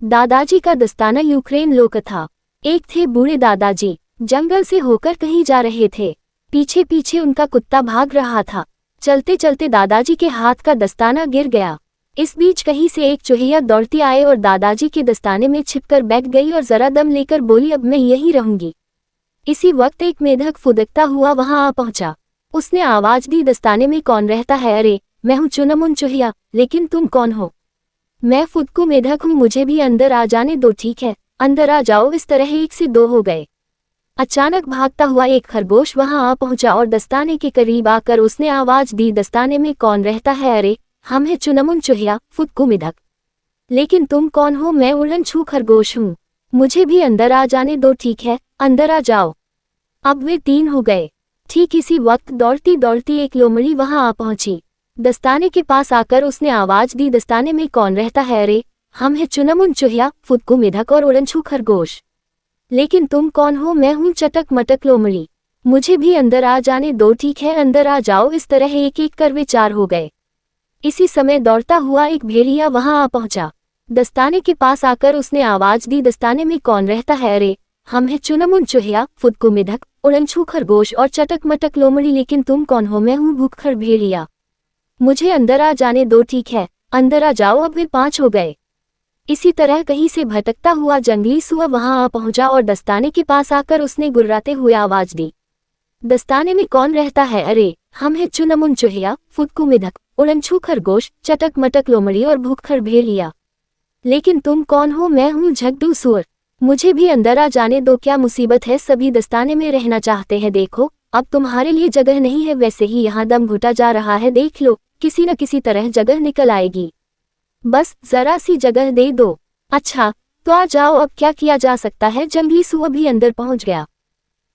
दादाजी का दस्ताना। यूक्रेन लोककथा। एक थे बूढ़े दादाजी, जंगल से होकर कहीं जा रहे थे। पीछे पीछे उनका कुत्ता भाग रहा था। चलते चलते दादाजी के हाथ का दस्ताना गिर गया। इस बीच कहीं से एक चूहिया दौड़ती आए और दादाजी के दस्ताने में छिपकर बैठ गई और जरा दम लेकर बोली, अब मैं यहीं रहूंगी। इसी वक्त एक मेढक फुदकता हुआ वहां आ पहुंचा। उसने आवाज दी, दस्ताने में कौन रहता है? अरे मैं हूँ चुनमुन चूहिया, लेकिन तुम कौन हो? मैं फुदकू मेढक हूँ, मुझे भी अंदर आ जाने दो। ठीक है, अंदर आ जाओ। इस तरह एक से दो हो गए। अचानक भागता हुआ एक खरगोश वहां आ पहुंचा और दस्ताने के करीब आकर उसने आवाज दी, दस्ताने में कौन रहता है? अरे हम है चुनमुन चूहिया, फुदकू मेढक, लेकिन तुम कौन हो? मैं उड़न छू खरगोश हूँ, मुझे भी अंदर आ जाने दो। ठीक है, अंदर आ जाओ। अब वे तीन हो गए। ठीक इसी वक्त दौड़ती दौड़ती एक लोमड़ी वहां आ पहुंची। दस्ताने के पास आकर उसने आवाज दी, दस्ताने में कौन रहता है? अरे हम है चुनमुन चूहिया, फुदकू मेढक और उड़नछू खरगोश, लेकिन तुम कौन हो? मैं हूँ चटक मटक लोमड़ी, मुझे भी अंदर आ जाने दो। ठीक है, अंदर आ जाओ। इस तरह एक एक कर वे चार हो गए। इसी समय दौड़ता हुआ एक भेड़िया वहां आ पहुंचा। दस्ताने के पास आकर उसने आवाज दी, दस्ताने में कौन रहता है? अरे हम है चुनमुन चूहिया, फुदकू मेढक, उड़नछू खरगोश और चटक मटक लोमड़ी, लेकिन तुम कौन हो? मैं हूँ भूखखर भेड़िया, मुझे अंदर आ जाने दो। ठीक है, अंदर आ जाओ। अब वे पांच हो गए। इसी तरह कहीं से भटकता हुआ जंगली सुअर वहां आ पहुंचा और दस्ताने के पास आकर उसने गुर्राते हुए आवाज दी, दस्ताने में कौन रहता है? अरे हम है चुनमुन चूहिया, फुदकू मेढक, उड़नछू खरगोश, चटक मटक लोमड़ी और भूखखर भेड़िया, लेकिन तुम कौन हो? मैं हूँ झगड़ू सुअर, मुझे भी अंदर आ जाने दो। क्या मुसीबत है? सभी दस्ताने में रहना चाहते हैं। देखो अब तुम्हारे लिए जगह नहीं है, वैसे ही यहाँ दम घुटा जा रहा है। देख लो, किसी न किसी तरह जगह निकल आएगी, बस जरा सी जगह दे दो। अच्छा तो आ जाओ, अब क्या किया जा सकता है। जंगली सुअर भी अंदर पहुंच गया।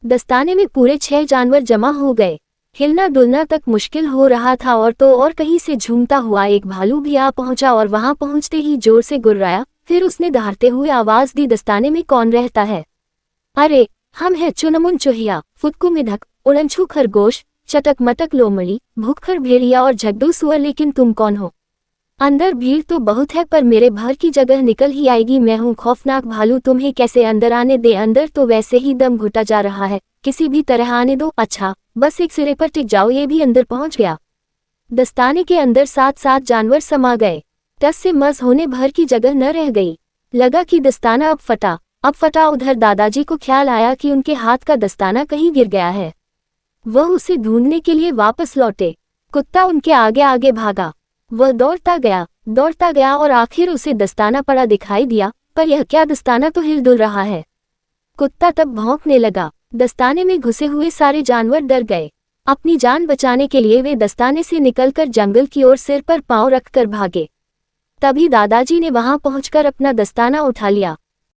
दस्ताने में पूरे 6 जानवर जमा हो गए। हिलना डुलना तक मुश्किल हो रहा था और तो और कहीं से झूमता हुआ एक भालू भी आ पहुंचा और वहां पहुंचते ही जोर से गुर्राया। फिर उसने दहाड़ते हुए आवाज दी, दस्ताने में कौन रहता है? अरे हम है चुनमुन चूहिया, फुदकू मेढक, उड़नछू खरगोश, चटक मटक लोमड़ी, भूखखर भेड़िया और झगड़ू सुअर, लेकिन तुम कौन हो? अंदर भीड़ तो बहुत है, पर मेरे भर की जगह निकल ही आएगी। मैं हूँ खौफनाक भालू, तुम्हें कैसे अंदर आने दे? अंदर तो वैसे ही दम घुटा जा रहा है, किसी भी तरह आने दो। अच्छा बस एक सिरे पर टिक जाओ। ये भी अंदर पहुंच गया। दस्ताने के अंदर 7 जानवर समा गए। टस से मस होने भर की जगह न रह गई। लगा कि दस्ताना अब फटा। उधर दादाजी को ख्याल आया कि उनके हाथ का दस्ताना कहीं गिर गया है। वह उसे ढूंढने के लिए वापस लौटे। कुत्ता उनके आगे आगे भागा। वह दौड़ता गया और आखिर उसे दस्ताना पड़ा दिखाई दिया, पर यह क्या, दस्ताना तो हिल डुल रहा है। कुत्ता तब भौंकने लगा। दस्ताने में घुसे हुए सारे जानवर डर गए। अपनी जान बचाने के लिए वे दस्ताने से निकलकर जंगल की ओर सिर पर पांव रखकर भागे। तभी दादाजी ने वहां पहुंचकर अपना दस्ताना उठा लिया।